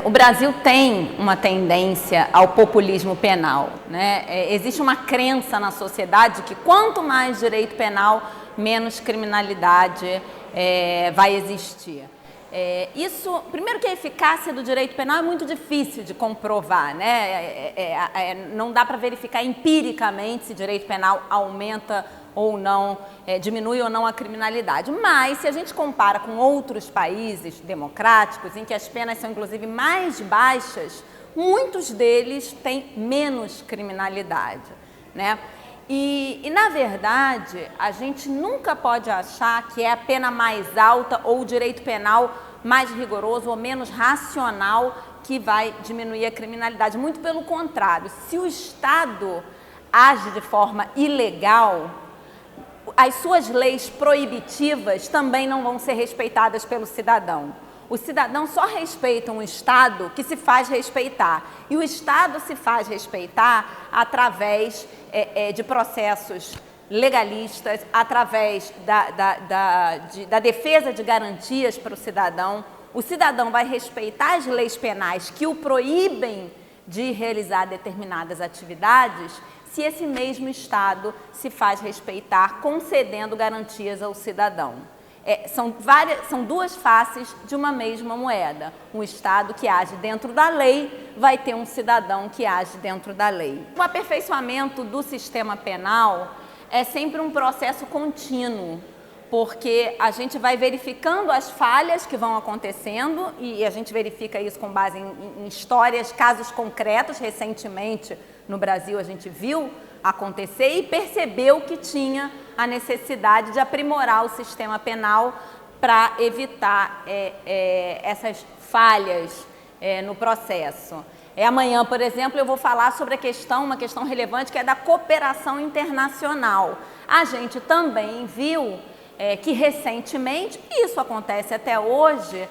O Brasil tem uma tendência ao populismo penal, né? Existe uma crença na sociedade que quanto mais direito penal, menos criminalidade vai existir. Isso, primeiro que a eficácia do direito penal é muito difícil de comprovar, né? Não dá para verificar empiricamente se direito penal aumenta ou não, diminui ou não a criminalidade. Mas, se a gente compara com outros países democráticos, em que as penas são, inclusive, mais baixas, muitos deles têm menos criminalidade, né? E, na verdade, a gente nunca pode achar que é a pena mais alta ou o direito penal mais rigoroso ou menos racional que vai diminuir a criminalidade. Muito pelo contrário, se o Estado age de forma ilegal, as suas leis proibitivas também não vão ser respeitadas pelo cidadão. O cidadão só respeita um Estado que se faz respeitar. E o Estado se faz respeitar através de processos legalistas, através da defesa de garantias para o cidadão. O cidadão vai respeitar as leis penais que o proíbem de realizar determinadas atividades se esse mesmo Estado se faz respeitar, concedendo garantias ao cidadão. São duas faces de uma mesma moeda. Um Estado que age dentro da lei vai ter um cidadão que age dentro da lei. O aperfeiçoamento do sistema penal é sempre um processo contínuo, porque a gente vai verificando as falhas que vão acontecendo e a gente verifica isso com base em histórias, casos concretos. Recentemente, no Brasil, a gente viu acontecer e percebeu que tinha a necessidade de aprimorar o sistema penal para evitar essas falhas no processo. Amanhã, por exemplo, eu vou falar sobre uma questão relevante, que é da cooperação internacional. A gente também viu que recentemente, e isso acontece até hoje,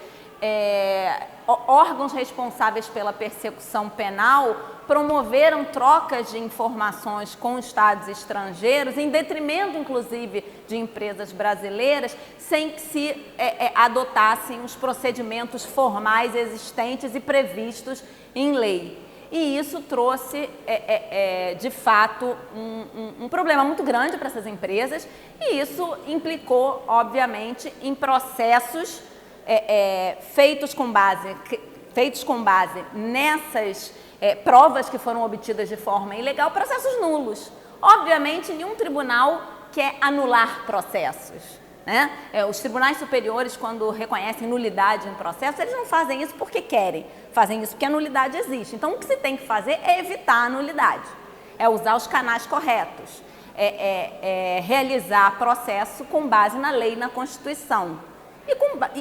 órgãos responsáveis pela persecução penal promoveram trocas de informações com estados estrangeiros, em detrimento, inclusive, de empresas brasileiras, sem que se adotassem os procedimentos formais existentes e previstos em lei. E isso trouxe, de fato, um problema muito grande para essas empresas, e isso implicou, obviamente, em processos feitos com base nessas provas que foram obtidas de forma ilegal, processos nulos. Obviamente, nenhum tribunal quer anular processos, né? Os tribunais superiores, quando reconhecem nulidade em processo, eles não fazem isso porque querem, fazem isso porque a nulidade existe. Então, o que se tem que fazer é evitar a nulidade, é usar os canais corretos, realizar processo com base na lei e na Constituição.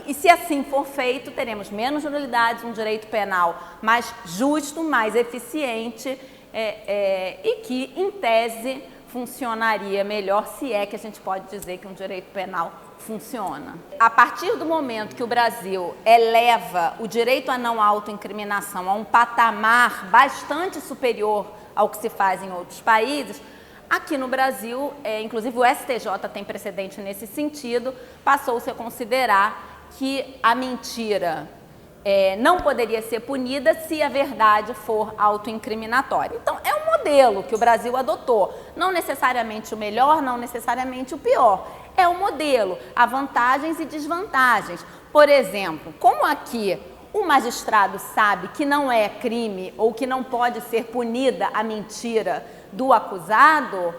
E se assim for feito, teremos menos nulidades, um direito penal mais justo, mais eficiente e que, em tese, funcionaria melhor, se é que a gente pode dizer que um direito penal funciona. A partir do momento que o Brasil eleva o direito à não autoincriminação a um patamar bastante superior ao que se faz em outros países, aqui no Brasil, inclusive o STJ tem precedente nesse sentido, passou-se a considerar que a mentira não poderia ser punida se a verdade for autoincriminatória. Então, é um modelo que o Brasil adotou, não necessariamente o melhor, não necessariamente o pior. É um modelo, há vantagens e desvantagens. Por exemplo, como aqui o magistrado sabe que não é crime ou que não pode ser punida a mentira do acusado,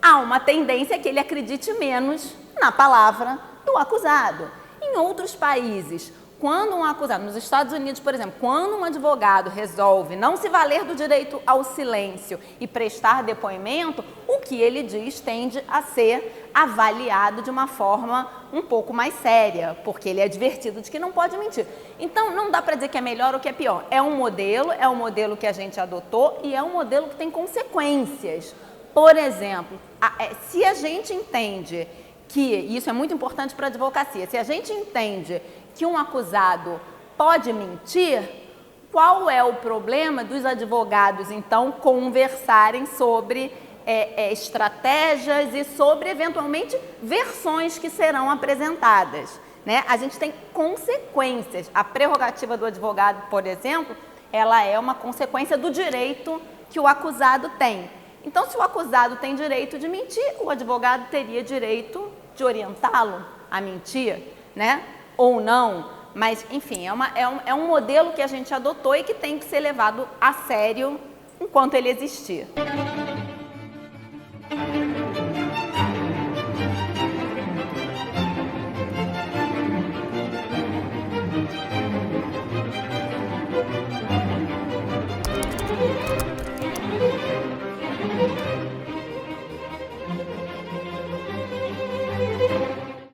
há uma tendência que ele acredite menos na palavra do acusado. Em outros países, quando um acusado, nos Estados Unidos, por exemplo, quando um advogado resolve não se valer do direito ao silêncio e prestar depoimento, o que ele diz tende a ser avaliado de uma forma um pouco mais séria, porque ele é advertido de que não pode mentir. Então, não dá para dizer que é melhor ou que é pior. É um modelo que a gente adotou e é um modelo que tem consequências. Por exemplo, se a gente entende que, e isso é muito importante para a advocacia, se a gente entende que um acusado pode mentir, qual é o problema dos advogados, então, conversarem sobre estratégias e sobre, eventualmente, versões que serão apresentadas? né, a gente tem consequências. A prerrogativa do advogado, por exemplo, ela é uma consequência do direito que o acusado tem. Então, se o acusado tem direito de mentir, o advogado teria direito de orientá-lo a mentir, né? Ou não. Mas, enfim, é um modelo que a gente adotou e que tem que ser levado a sério enquanto ele existir.